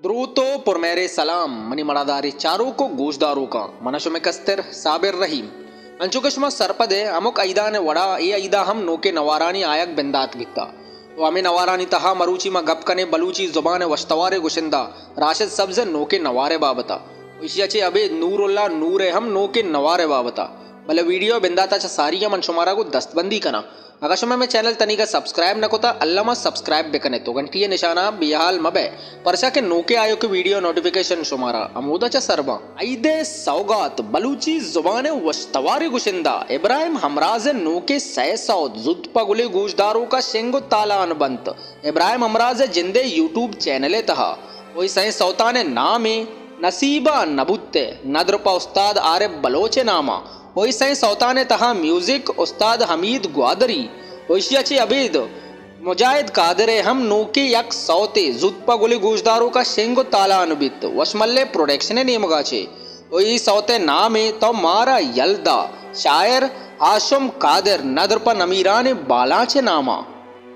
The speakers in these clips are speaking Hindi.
द्रूतो पुरमेरे सलाम मनी मड़ादारी चारू को गूजदारू का मनशुमे कस्तर साबिर रहीम अंचुकशमा सरपदे अमुक ऐदा ने वड़ा ये ऐदा हम नोके नवारानी आयक बिंदात गित्ता तो हमें नवारानी तहा मरूची मा गप कने बलूची जुबान वश्तवारे गुशिंदा राशिद सब्ज नोके नवारे बाबता इशियाचे अबे नूरुल्ला नूरे हम नोके नवारे बाबता भले वीडियो बिंदाता चा सारिया मन शुमारा को दस्तबंदी कना अगर शुमा में चैनल तनी का सब्सक्राइब न कोता अल्लाह सब्सक्राइब बेकने तो घंटिये निशाना बिहाल मबे परशा के नोके आयो के वीडियो नोटिफिकेशन शुमारा अमूदा चा सरबा ऐदे सौगात बलूची जुबान वश्तवारे गुशिंदा इब्राहिम हमराज नोके सौद जुद पगुले गूजदारों का शेंगो ताला अनबंत इब्राहिम हमराज जिंदे यूट्यूब चैनले तहा वही सही सौताने नामे नसीबा नबुत्ते नद्रपा उस्ताद आरिफ बलोचे नामा वही सही सौताने तहा म्यूजिक उस्ताद हमीद ग्वादरी वैशियाची अबीद मुजाहिद कादरे हम नोके यक सौते जुत्पा गुली गूजदारों का शेंगो ताला अनुबित वशमल्ले प्रोडक्शन नेमगाचे वही सौते नामे तो मारा यल्दा शायर हाशम कादर नदरपा नमीराने बालाचे नामा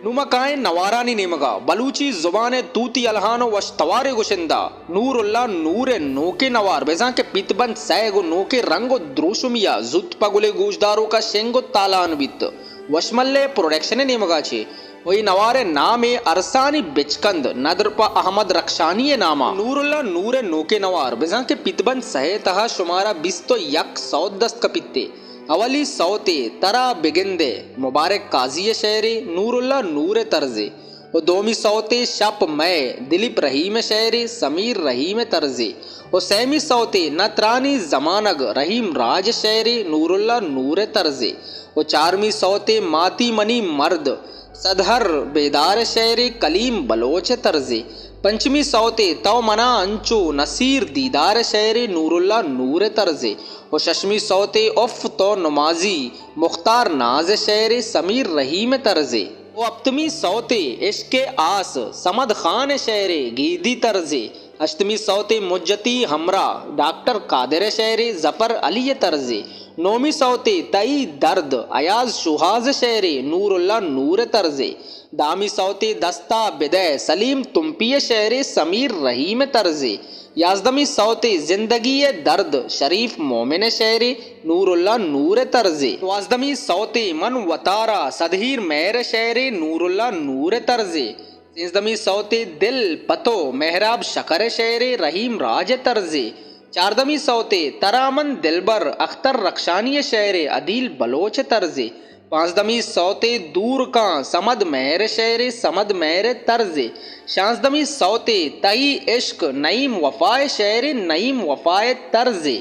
नुमकाए नवारानी नेमगा बलूची जुबाने तूती अलहानो वश्तवारे गुशिंदा नूरुल्ला नूरे नोके नवार बेजा के पितबंद सैगो नोके रंगो द्रोशुमिया जुत पगुले गूजदारों का शेंगो ताला अनबित वशमल्ले प्रोडक्शन नेमगा छे वही नवारे नामे अरसानी बिचकंद नदरपा अहमद रक्षानी नामा नूरुल्ला नूरे नोके नवार बेजा के पितबंद सहे तहा शुमारा बिस्तो यक सौदस्त कपित्ते अवली सौते तरा बिगिंदे मुबारक काजी शहरी नूरुल्ला नूर तर्जे वो दोमी सौते शप मय दिलीप रहीम शहरी समीर रहीम तर्जे वो सैमी सौते नत्रानी जमानग रहीम राज शहरी नूरुल्ला नूर तर्जे वो चारमी सौते माती मनी मर्द सदहर बेदार शहरी कलीम बलोच तर्जे पंचमी सौते तव मना अंचो नसीर दीदार शहरी नूरुल्ला नूर तर्जे और शशमी सौते उफ तो नमाजी मुख्तार नाज शहरी समीर रहीम तर्जे वो अप्तमी सौते इश्के आस समद खान शहरी गीदी तर्जे अष्टमी सौते मुज्जती हमरा डॉक्टर कादिर शहरी जफर अली तर्जे नौमी सौते तई दर्द अयाज शुहाज शहरी नूरुल्ला नूर तर्जे दामी सौते दस्ता बिदय सलीम तुम्पिय शहरी समीर रहीम तर्जे याजदमी सौते जिंदगी दर्द शरीफ मोमिन शहरी नूरुल्ला नूर तर्जे वाजदमी सौते मन वतारा सदहीर मेहर शहरी नूरुल्ला नूर तर्जे सिंजदमी सौते दिल पतो मेहराब शकर शहरी रहीम राज तर्जे चारदमी सौते तरामन दिलबर अख्तर रक्षानी शहरे अदील बलोच तर्जे पांचदमी सौते दूर का समद मेहर शहरे समद मेहर तर्जे शांसदमी सौते तई इश्क नईम वफाए शहरे नईम वफाए तर्जे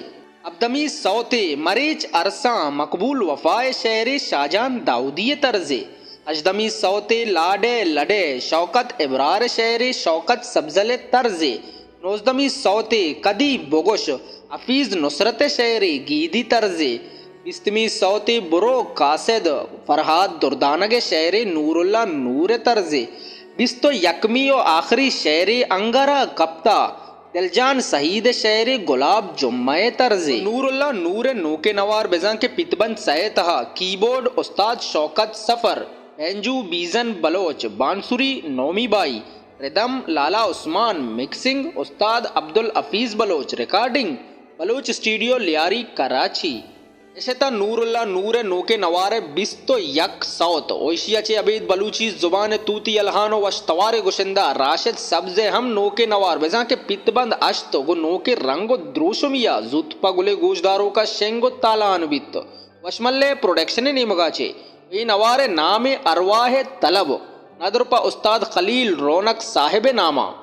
अब्दमी सौते मरीच अरसा मकबूल वफाए शहरे शाहजान दाऊदी तर्जे अजदमी सौते लाडे लडे शौकत इबरार शहरे शौकत सब्जल तर्जे नौजदमी सौते कदी बोगुश हफीज नुसरत शहरी गीदी तर्जे इस्तमी सौते बुरो कासिद फरहाद दुर्दानग शहरी नूरुल्ला नूर तर्जे बिस्तो यकमी और आखिरी शहरी अंगरा कप्ता दिलजान सहीद शहरी गुलाब जुम्मे तर्जे नूरुल्ला नूर नोके नवार बेजा के पितबंद सहे तहा कीबोर्ड उस्ताद शौकत सफर एंजू बीजन बलोच बांसुरी नौमी बाई रिदम लाला उस्मान मिक्सिंग उस्ताद अब्दुल हफीज बलोच रिकॉर्डिंग बलोच स्टूडियो लियारी कराची ऐसा नूरुल्ला नूर नोके नवारे बिस्तो यक सौत ओशियाचे अबीद बलूची जुबान तूती अलहानो वश्तवारे गुशिंदा राशिद सब्जे हम नोके नवार बेजा के पितबंद अश्त गो नोके रंगो द्रोशुमिया जुत पगुले गूजदारों का शेंगो ताला अनबित वशमल्ले प्रोडक्शन नेमगाचे ये नवारे नामे अरवाह तलब नदरपा उस्ताद खलील रौनक साहिब नामा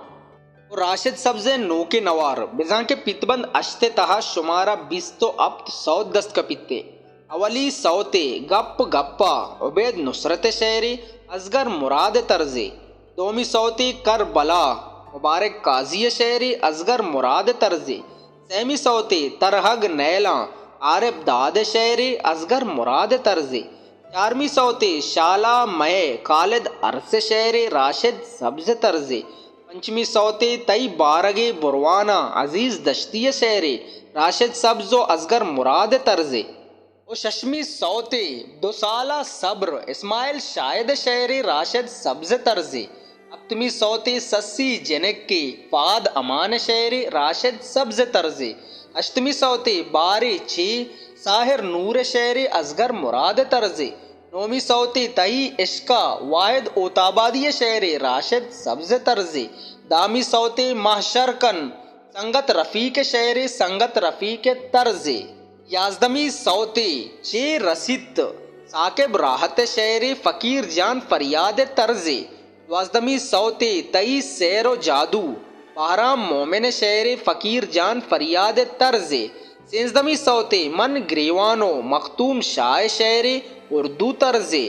और राशिद सब्जे नोके नवार बिजा के पितबंद अश्ते तहा शुमारा बिस्तो अब्त सौद दस्त कपित्ते अवली सौते गप गप्पा उबैद नुसरत शहरी असगर मुराद तर्जे दोमी सौते कर बला मुबारक काजी शहरी असगर मुराद तर्जे सैमी सौते तरहग नैला आरिफ दाद शहरी असगर मुराद तर्जे चारमी सौते शाला मय खालिद अरस शहरे राशिद सब्ज तर्जे पंचमी सौते तई बारगे बुरवाना अजीज दश्ती शहरे राशिद सब्जो असगर मुराद तर्जे ओ शशमी सौते दो साला सब्र इस्माइल शाहिद शहरी राशिद सब्ज तर्जे अप्तमी सौते सस्सी जनक्के फाद अमान शेरे राशिद सब्ज तर्जे। अष्टमी सौते बारे छे साहिर नूर शेरे असगर मुराद तर्जे। नौमी सौते तई इश्का वाहिद ओताबादी शेरे राशिद सब्ज तर्जे। दामी सौते महशरकन संगत रफ़ीक शेरे संगत रफ़ीक तर्जे। याजदमी सौते चे रसित साकिब राहत शेरे फ़कीर जान फरियाद तर्जे। द्वाजदमी सौते तई सैरो जादू बहराम मोमिन शेरे फ़कीर जान फरियाद तर्जे। सेंसदमी सौते मन ग्रेवानो मखतूम शाह शेरे उर्दू तर्जे।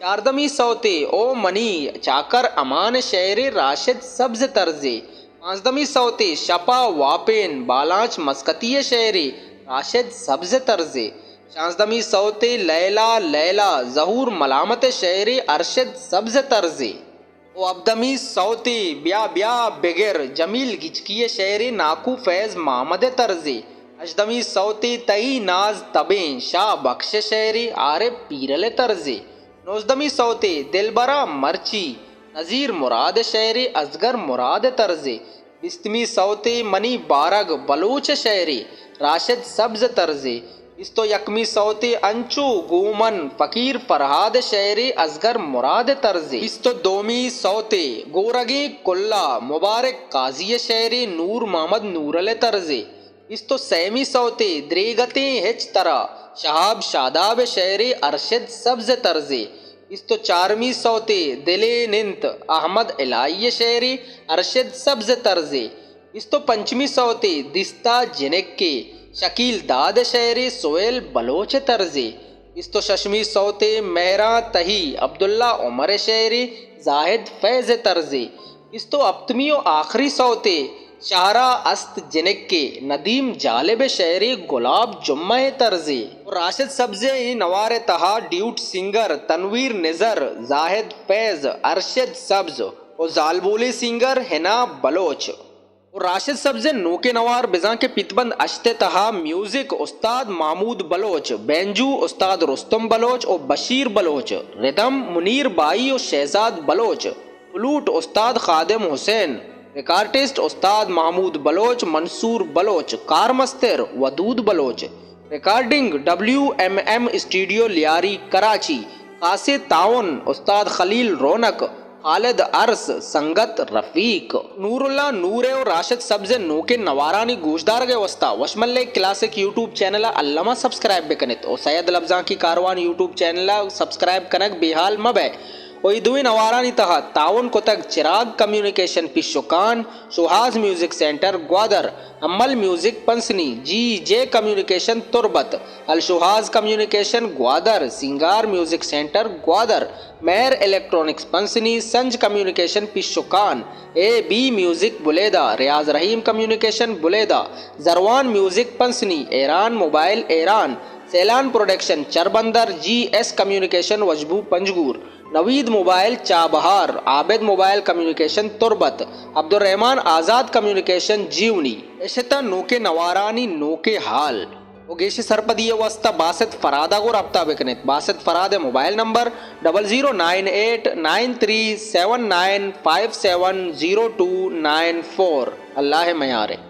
चारदमी सौते ओ मनी चाकर अमान शेरे राशिद सब्ज तर्जे। पाँचदमी सौते शपा वापेन बालाच मस्कती शेरे राशिद सब्ज तर्जे। शांसदमी सौते लैला लैला जहूर मलामत शेरे अरशद सब्ज तर्जे। ओ अब्दमी सौते ब्या ब्या बेगर जमील गिचकिय शेरे नाकू फैज मामद तर्जे। अजदमी सौते तई नाज तबें शाह बख्श शेरे आरिफ पीरल तर्जे। नौजदमी सौते दिलबरा मर्ची नज़ीर मुराद शेरे असगर मुराद तर्जे। बिस्तमी सौते मनी बारग बलोच शेरे राशिद सब्ज तर्जे। इस्तो यकमी सौते अंचो गोमन फ़कीर फरहाद शेरे असगर मुराद तर्जे। इस्तो दोमी सौते गोरगे कुल्ला मुबारक काजी शेरे नूर मोहम्मद नूरल तर्जे। इस्तो सैमी सौते द्रेगते हिच तरा शहाब शादाब शेरे अरशद सब्ज तर्जे। इस्तो चारमी सौते दिले निंत अहमद इलाही शेरे अरशद सब्ज तर्जे। इस्तो पंचमी सौते दिस्ता जिनक्के शकील दाद शेरे सोहेल बलोच तर्जे। इस्तो शशमी सौते मेहरा तही अब्दुल्ला उमर शेरे जाहिद फैज तर्जे। इस्तो अप्तमियो आखिरी सौते शाहरा अस्त जिनक्के नदीम जालिब शेरे गुलाब जुम्मा तर्जे। राशिद सब्जे नवार तहा ड्यूट सिंगर तनवीर निज़र जाहिद फैज अरशद सब्ज और जालबोली सिंगर हिना बलोच। और राशिद सब्ज़े नोके नवार बिजा के पितबंद अश्ते तहा म्यूजिक उस्ताद महमूद बलोच, बेंजू उस्ताद रुस्तम बलोच और बशीर बलोच, रिदम मुनीर बाई और शहजाद बलोच, फ्लूट उस्ताद खादिम हुसैन, रिकार्टिस्ट उस्ताद महमूद बलोच, मंसूर बलोच, कारमस्तर Wadood Baloch. Recording WMM studio Lyari Karachi. खासे ताउन उस्ताद खलील रौनक, खालिद अरस, संगत रफीक। नूरुल्ला नूरे और राशिद सब्ज़े नोके नवारानी गोशदार गए वस्ता वशमल्ले क्लासिक यूट्यूब चैनल अल्लामा सब्सक्राइब बेकनित और सैयद लफ्जा की कारवान यूट्यूब चैनल सब्सक्राइब कनक बेहाल मबे। दुई नवारानी तहा ताउन को तक Chirag communication Pishukan, Suhaj music centre Gwadar, Ammal music Pasni, GJ communication Turbat, अल Suhaj communication Gwadar, Singar music centre Gwadar, Mehar electronics Pasni, Sanj communication Pishukan, AB music Buleda, Riaz Rahim communication Buleda, Zarwan music Pasni, Iran mobile Iran, सैलान प्रोडक्शन चरबंदर, GS कम्युनिकेशन वजबू Panjgur, Naveed mobile Chabahar, Abid mobile communication Turbat, Abdurrahman Azad communication Jiwani. ऐशता नोके नवारानी नोके हाल गेशी सरपदीय वस्ता बासत फरादा को रब्ता बेकनित। बासत फराद मोबाइल नंबर 00989379570294। अल्लाह मयारे।